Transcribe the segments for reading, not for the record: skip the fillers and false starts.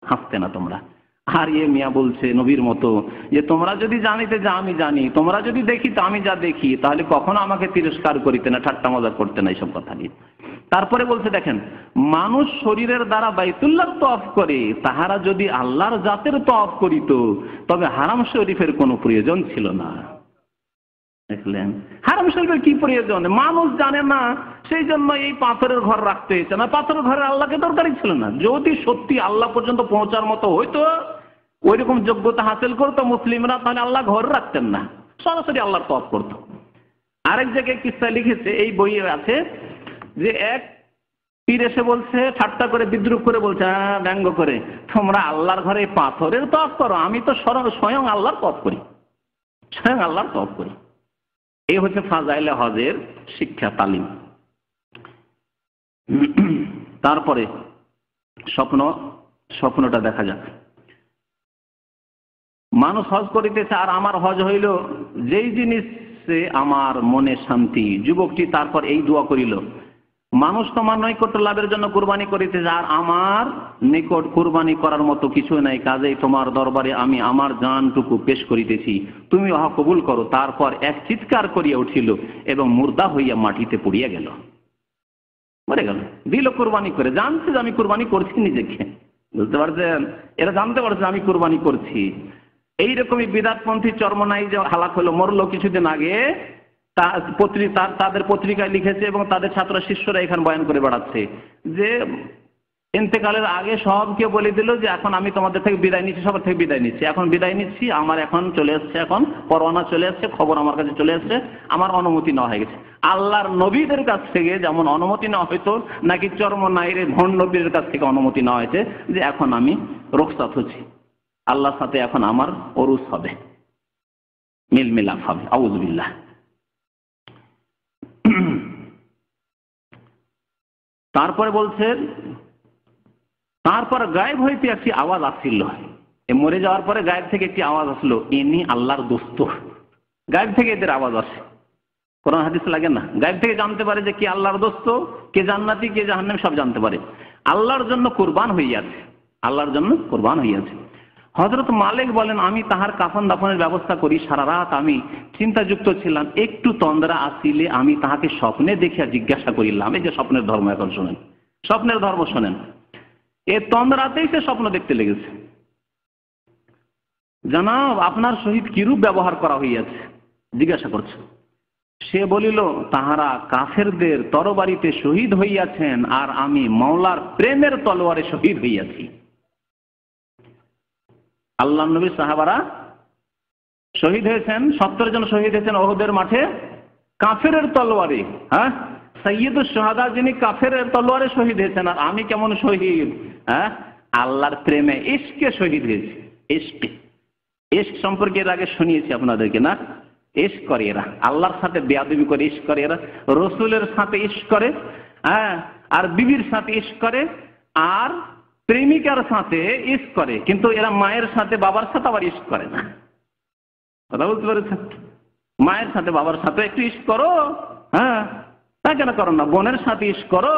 হাসতে না তোমরা। আর ইয়ে মিয়া বলছে নবীর মতো যে তোমরা যদি জানিতে যা আমি জানি, তোমরা যদি দেখিতে আমি যা দেখি, তাহলে কখনো আমাকে তিরস্কার করিতে না, ঠাট্টা মজা করতে না এইসব কথা নিয়ে। তারপরে বলছে দেখেন, মানুষ শরীরের দ্বারা বাইতুল্লাহ তওয়াফ করে, তাহারা যদি আল্লাহর জাতের তওয়াফ করিত তবে হারাম শরীফের কোনো প্রয়োজন ছিল না। দেখলেন হারাম শরীফের কি প্রয়োজন? মানুষ জানে না, সেই জন্য এই পাথরের ঘর রাখতে হয়েছে। না, পাথরের ঘরে আল্লাহকে দরকারই ছিল না। যদি সত্যি আল্লাহ পর্যন্ত পৌঁছার মতো হইতো, ওই রকম যোগ্যতা হাসিল করতো মুসলিমরা, তাহলে আল্লাহ ঘর রাখতেন না, সরাসরি আল্লাহর তওয়াফ করতো। আরেক জায়গায় কিস্সা লিখেছে, এই বইয়ে আছে, যে এক পীর এসে বলছে, ঠাট্টা করে বিদ্রুপ করে বলছে, ব্যঙ্গ করে, তোমরা আল্লাহর ঘরে পাথরের তওয়াফ করো, আমি তো স্বয়ং আল্লাহর তওয়াফ করি, স্বয়ং আল্লাহর তওয়াফ করি। এই হচ্ছে ফাজাইলে হজের শিক্ষা তালিম। তারপরে স্বপ্নটা দেখা যাক। মানুষ হজ করিতেছে, আর আমার হজ হইল যেই জিনিসে আমার মনে শান্তি। যুবকটি তারপর এই দোয়া করিল, মানুষ তোমার নৈকট্য লাভের জন্য কুরবানি করিতেছে, আর আমার নিকট কুরবানি করার মতো কিছু নাই, কাজেই তোমার দরবারে আমি আমার জানটুকু পেশ করিতেছি, তুমি উহা কবুল করো। তারপর এক চিৎকার করিয়া উঠিল এবং মুর্দা হইয়া মাটিতে পড়িয়া গেল, মরে গেল। দিল কুরবানি করে, জানছে যে আমি কুরবানি করছি নিজেকে, বুঝতে পারছেন? এরা জানতে পারছে আমি কুরবানি করছি। এইরকমই বিদাতপন্থী চরমনাই যে হালাক হলো, মরলো কিছুদিন আগে, তাদের পত্রিকায় লিখেছে এবং তাদের ছাত্র শিষ্যরা এখানে বয়ান করে বেড়াচ্ছে যে ইন্তেকালের আগে সবকে বলে দিল যে এখন আমি তোমাদের থেকে বিদায় নিচ্ছি, সবার থেকে বিদায় নিচ্ছি, এখন বিদায় নিচ্ছি, আমার এখন চলে এসছে, এখন পরোয়ানা চলে এসছে, খবর আমার কাছে চলে এসছে, আমার অনুমতি নেওয়া হয়ে গেছে। আল্লাহর নবীদের কাছ থেকে যেমন অনুমতি নেওয়া হয়তো, নাকি চরমনাইয়ের ভণ্ড নবীদের কাছ থেকে অনুমতি নেওয়া হয়েছে যে এখন আমি রুখসাত হচ্ছি, আল্লাহর সাথে এখন আমার ওরুস হবে, মিল মিলাপ হবে। আউযুবিল্লাহ। তারপরে বলছে, তারপর গায়েব হইতে একটি আওয়াজ আসছিল, মরে যাওয়ার পরে গায়েব থেকে একটি আওয়াজ আসলো, ইনি আল্লাহর দোস্ত। গায়েব থেকে এদের আওয়াজ আসে, কোরআন হাদিস লাগে না? গায়েব থেকে জানতে পারে যে কে আল্লাহর দোস্ত, কে জান্নাতি, কে জাহান্নামী, সব জানতে পারে। আল্লাহর জন্য কুরবান হইয়াছে, আল্লাহর জন্য কুরবান হইয়াছে। হযরত মালিক বলেন, আমি তাহার কাফন দাফনের ব্যবস্থা করি, সারা রাত আমি চিন্তাযুক্ত ছিলাম, একটু তন্দ্রা আসিলে আমি তাহাকে স্বপ্নে দেখিয়া জিজ্ঞাসা করিলাম। এই যে স্বপ্নের ধর্ম, এখন শোনেন, স্বপ্নের ধর্ম শোনেন। এ তন্দ্রাতেই সে স্বপ্ন দেখতে লেগেছে, জানাব আপনার সহিত কিরূপ ব্যবহার করা হইয়াছে, জিজ্ঞাসা করছে। সে বলিল, তাহারা কাফেরদের তরবারিতে শহীদ হইয়াছেন, আর আমি মাওলার প্রেমের তলোয়ারে শহীদ হইয়াছি। আল্লাহ নবী সাহাবারা শহীদ হয়েছেন, 70 জন শহীদ হয়েছেন ওহদের মাঠে কাফেরের তলোয়ারে। হ্যাঁ, সাইয়্যিদুশ শুহাদা যিনি কাফেরের তলোয়ারে শহীদ হয়েছেন, আর আমি কেমন শহীদ? হ্যাঁ, আল্লাহর প্রেমে, ইশকে শহীদ হয়েছে। ইশক সম্পর্কে এর আগে শুনিয়েছি আপনাদেরকে না? ইশক করে এরা, আল্লাহর সাথে বেয়াদবি করে ইশক করে এরা, রসুলের সাথে ইশক করে, হ্যাঁ, আর বিবির সাথে ইশক করে, আর প্রেমিকার সাথে ইশক করে, কিন্তু এরা মায়ের সাথে বাবার সাথে আবার ইশক করে না। কথা বুঝতে পেরেছেন? মায়ের সাথে বাবার সাথে একটু ইশক করো, হ্যাঁ, তা কেন করো না? বোনের সাথে ইশক করো,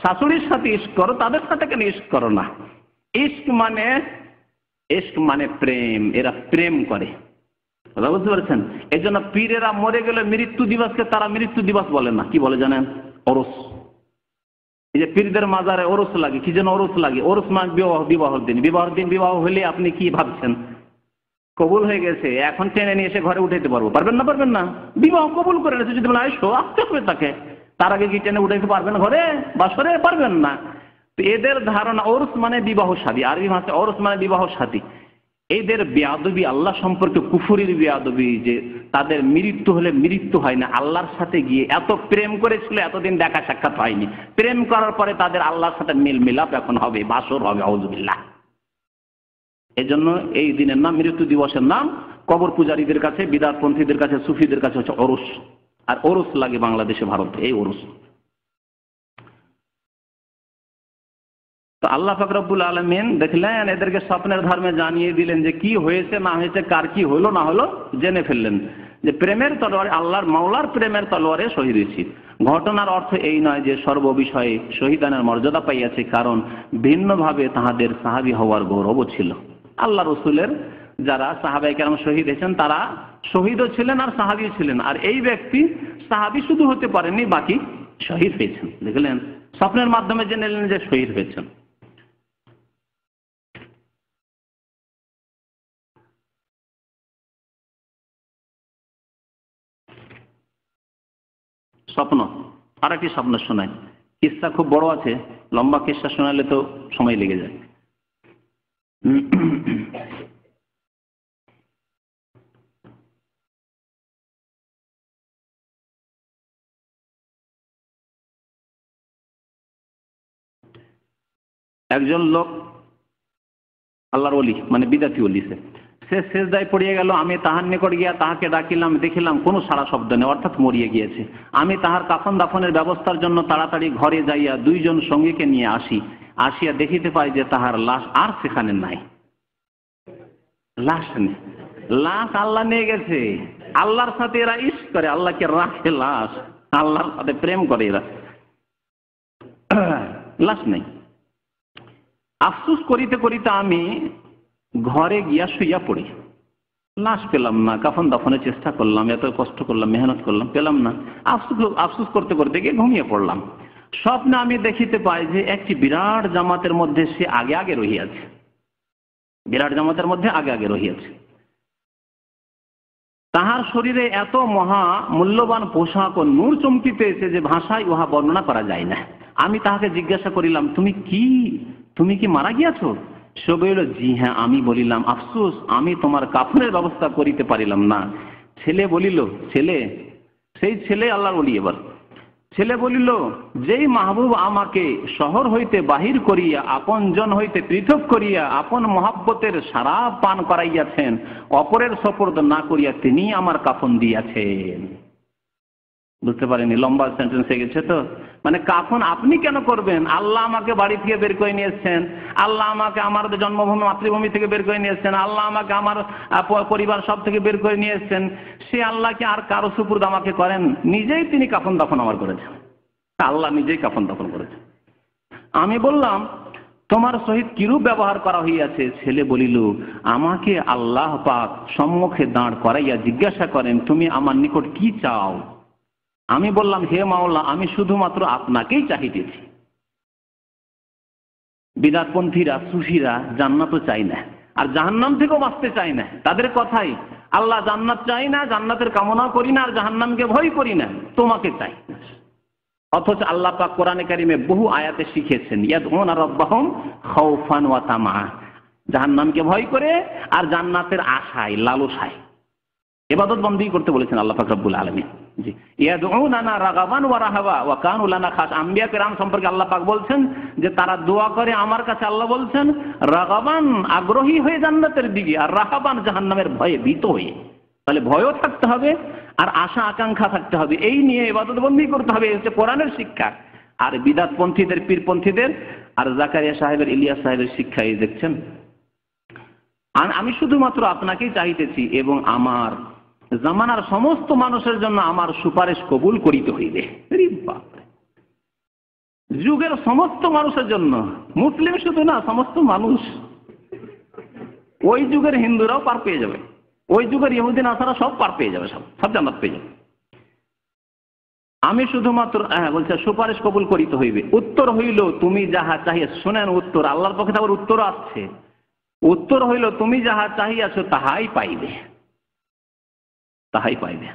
শাশুড়ির সাথে ইশক করো, তাদের সাথে কেন ইশক করো না? ইশক মানে প্রেম, এরা প্রেম করে। কথা বুঝতে পেরেছেন? এই জন্য পীরেরা মরে গেলে মৃত্যু দিবসকে তারা মৃত্যু দিবস বলে না, কি বলে জানেন? ওরস। এই যে পীরদের মাজারে ওরস লাগে, কি যেন ওরস লাগে? ওরস মানে বিবাহের দিন। বিবাহের দিন বিবাহ হলে আপনি কি ভাবছেন? কবুল হয়ে গেছে, এখন টেনে নিয়ে এসে ঘরে উঠাইতে পারবো? পারবেন না, পারবেন না। বিবাহ কবুল করে নিয়েছে, যদি বলে আইসো, আসতে হবে তাকে, তার আগে কি টেনে উঠাইতে পারবেন ঘরে বাসরে? পারবেন না। তো এদের ধারণা ওরস মানে বিবাহ শাদী, আরবি ভাষায় ওরস মানে বিবাহ শাদী। এদের বেয়াদবি আল্লাহ সম্পর্কে, কুফরির বেয়াদবি, যে তাদের মৃত্যু হলে মৃত্যু হয় না, আল্লাহর সাথে গিয়ে এত প্রেম করেছিল, এতদিন দেখা সাক্ষাৎ হয়নি, প্রেম করার পরে তাদের আল্লাহর সাথে মিল মিলাপ এখন হবে, বাসর হবে। আউযুবিল্লাহ। এই জন্য এই দিনের নাম, মৃত্যু দিবসের নাম কবর পূজারীদের কাছে, বিদআতপন্থীদের কাছে, সুফিদের কাছে হচ্ছে ওরস। আর ওরস লাগে বাংলাদেশে, ভারতে, এই ওরস। তো আল্লাহ পাক রব্বুল আলামিন দেখলেন, এদেরকে স্বপ্নের ধর্মে জানিয়ে দিলেন যে কি হয়েছে না হয়েছে, কার কি হলো না হলো জেনে ফেললেন, যে প্রেমের তলোয়ারে, আল্লাহর মাওলার প্রেমের তলোয়ারে শহীদ হয়েছি। ঘটনার অর্থ এই নয় যে সর্ববিষয়ে শহীদানের মর্যাদা পাইয়াছে, কারণ ভিন্নভাবে তাহাদের সাহাবী হওয়ার গৌরবও ছিল। আল্লাহ রসুলের যারা সাহাবায়ে কেরাম শহীদ হয়েছেন তারা শহীদও ছিলেন আর সাহাবীও ছিলেন, আর এই ব্যক্তি সাহাবী শুধু হতে পারেননি, বাকি শহীদ হয়েছেন। দেখলেন, স্বপ্নের মাধ্যমে জেনে নিলেন যে শহীদ হয়েছেন। স্বপ্ন, আর একটি স্বপ্ন শোনায়। কিস্সা খুব বড় আছে, লম্বা কিস্সা শোনালে তো সময় লেগে যায়। একজন লোক আল্লাহর ওলি, মানে বিদাতি ওলি, সে সেজদায় পড়িয়া গেল। আমি তাহার নিকট গিয়া তাহাকে ডাকিলাম, দেখিলাম কোনো সাড়া শব্দ নেই, অর্থাৎ মরিয়া গিয়েছে। আমি তাহার কাফন দাফনের ব্যবস্থার জন্য তাড়াতাড়ি ঘরে যাইয়া দুইজন সঙ্গীকে নিয়ে আসিয়া দেখিতে পাই যে তাহার লাশ আর সেখানে নাই। লাশ নেই, লাশ আল্লাহ নিয়ে গেছে। আল্লাহর সাথে এরা ইশক করে, আল্লাহকে রাখে লাশ, আল্লাহর সাথে প্রেম করে এরা। লাশ নেই। আফসোস করিতে করিতে আমি ঘরে গিয়া শুইয়া পড়ি। লাশ পেলাম না, কাফন দাফনের চেষ্টা করলাম, এত কষ্ট করলাম, মেহনত করলাম, পেলাম না। আফসোস করতে করতে গিয়ে ঘুমিয়ে পড়লাম। স্বপ্নে আমি দেখিতে পাই যে একটি বিরাট জামাতের মধ্যে সে আগে আগে রহিয়াছে, বিরাট জামাতের মধ্যে আগে আগে রহিয়াছে। তাহার শরীরে এত মহা মূল্যবান পোশাক ও নূর চমকিতেছে যে ভাষায় উহা বর্ণনা করা যায় না। আমি তাহাকে জিজ্ঞাসা করিলাম, তুমি কি মারা গিয়াছ? সে বলিল, জি হ্যাঁ। আমি বলিলাম, আফসোস, আমি তোমার কাফনের ব্যবস্থা করিতে পারিলাম না। ছেলে বলিল, সেই ছেলে আল্লাহর ওলি। এবার ছেলে বলিল, যেই মাহবুব আমাকে শহর হইতে বাহির করিয়া আপন জন হইতে পৃথক করিয়া আপন মহাব্বতের শরাব পান করাইয়াছেন, অপরের সপর্দ না করিয়া তিনি আমার কাফন দিয়াছেন। বুঝতে পারেনি, লম্বা সেন্টেন্স হয়ে গেছে তো। মানে কাফন আপনি কেন করবেন? আল্লাহ আমাকে বাড়ি থেকে বের করে নিয়ে এসছেন, আল্লাহ আমাকে আমার জন্মভূমি মাতৃভূমি থেকে বের করে নিয়ে এসছেন, আল্লাহ আমাকে আমার পরিবার সব থেকে বের করে নিয়ে এসছেন। সে আল্লাহকে আর কারো সুপুর্দ আমাকে করেন? নিজেই তিনি কাফন দাফন আমার করেছেন, আল্লাহ নিজেই কাফন দাফন করেছেন। আমি বললাম, তোমার সহিত কিরূপ ব্যবহার করা হইয়াছে? ছেলে বলিল, আমাকে আল্লাহ পাক সম্মুখে দাঁড় করাইয়া জিজ্ঞাসা করেন, তুমি আমার নিকট কি চাও? আমি বললাম, হে মাওলা, আমি শুধুমাত্র আপনাকেই চাহিতেছি। বিদআতপন্থীরা, সুফিরা জান্নাতও চাই না, আর জাহান্নাম থেকেও বাঁচতে চাই না। তাদের কথাই, আল্লাহ জান্নাত চাই না, জান্নাতের কামনা করি না, আর জাহান্নামকে ভয় করি না, তোমাকে চাই। অথচ আল্লাহ পাক কোরআনে কারিমে বহু আয়াতে শিখেছেন, ইয়াদউনা রাব্বাহুম খাউফান ওয়া তামা, জাহান্নামকে ভয় করে আর জান্নাতের আশায়, লালসায় ইবাদত বন্দেগী করতে বলেছেন আল্লাহ পাক রব্বুল আলামিন। জি, ইয়াদউনানা রাগাবান ওয়া রাহাবা ওয়া কানু লানা খাশ। আম্বিয়া কেরাম সম্পর্কে আল্লাহ পাক বলছেন যে তারা দোয়া করে আমার কাছে। আল্লাহ বলছেন রাগাবান, আগ্রহী হয়ে জান্নাতের দিকে, আর রাহাবান, জাহান্নামের ভয়ে ভীত হয়ে। তাহলে ভয়ও থাকতে হবে আর আশা আকাঙ্ক্ষা থাকতে হবে, এই নিয়ে ইবাদত বন্দেগী করতে হবে। হচ্ছে কোরআনের শিক্ষা। আর বিদআতপন্থীদের, পীরপন্থীদের আর জাকারিয়া সাহেবের, ইলিয়াস সাহেবের শিক্ষা এই দেখছেন। আমি শুধুমাত্র আপনাকেই চাইতেছি এবং আমার জামানার সমস্ত মানুষের জন্য আমার সুপারিশ কবুল করিতে হইবে। যুগের সমস্ত মানুষের জন্য, মুসলিম শুধু না, সমস্ত মানুষ। ওই যুগের হিন্দুরাও পার পেয়ে যাবে, ওই যুগের ইহুদি নাসারা সব পার পেয়ে যাবে, সব জান্নাত পেয়ে যাবে। আমি শুধুমাত্র বলছে সুপারিশ কবুল করিতে হইবে। উত্তর হইল, তুমি যাহা চাহিয়া, শোনেন উত্তর, আল্লাহর পক্ষে আবার উত্তর আসছে। উত্তর হইল, তুমি যাহা চাহিয়াছ তাহাই পাইবে, তাহাই পাইবে।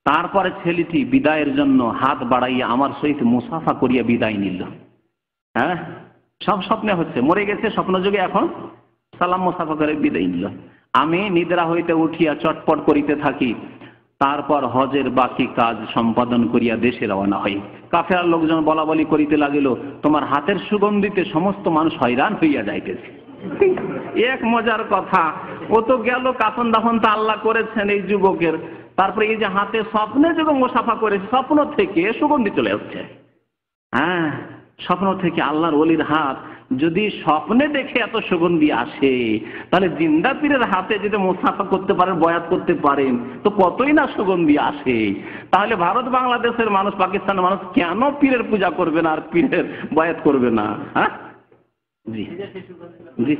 তারপরে ছেলেটি বিদায়ের জন্য হাত বাড়াইয়া আমার সহিত মুসাফা করিয়া বিদায় নিল। হ্যাঁ, সব স্বপ্নে হচ্ছে, মরে গেছে স্বপ্ন যুগে, এখন সালাম মুসাফা করে বিদায় নিল। আমি নিদ্রা হইতে উঠিয়া চটপট করিতে থাকি। তারপর হজের বাকি কাজ সম্পাদন করিয়া দেশে রওনা হই। কাফেলার লোকজন বলা বলি করিতে লাগিল, তোমার হাতের সুগন্ধিতে সমস্ত মানুষ হয়রান হইয়া যাইতেছে। এক মজার কথা, ও তো গেল, কাফন দাফন তা আল্লাহ করেছেন এই যুবকের, তারপরে এই যে হাতে স্বপ্নে যখন মুসাফা করেছে, স্বপ্ন থেকে সুগন্ধি চলে আসছে। হ্যাঁ, স্বপ্ন থেকে আল্লাহর ওলির হাত যদি স্বপ্নে দেখে এত সুগন্ধি আসে, তাহলে জিন্দা পীরের হাতে যদি মুসাফা করতে পারেন, বয়াত করতে পারেন, তো কতই না সুগন্ধি আসে। তাহলে ভারত বাংলাদেশের মানুষ, পাকিস্তানের মানুষ কেন পীরের পূজা করবে না আর পীরের বয়াত করবে না? হ্যাঁ, জি জি।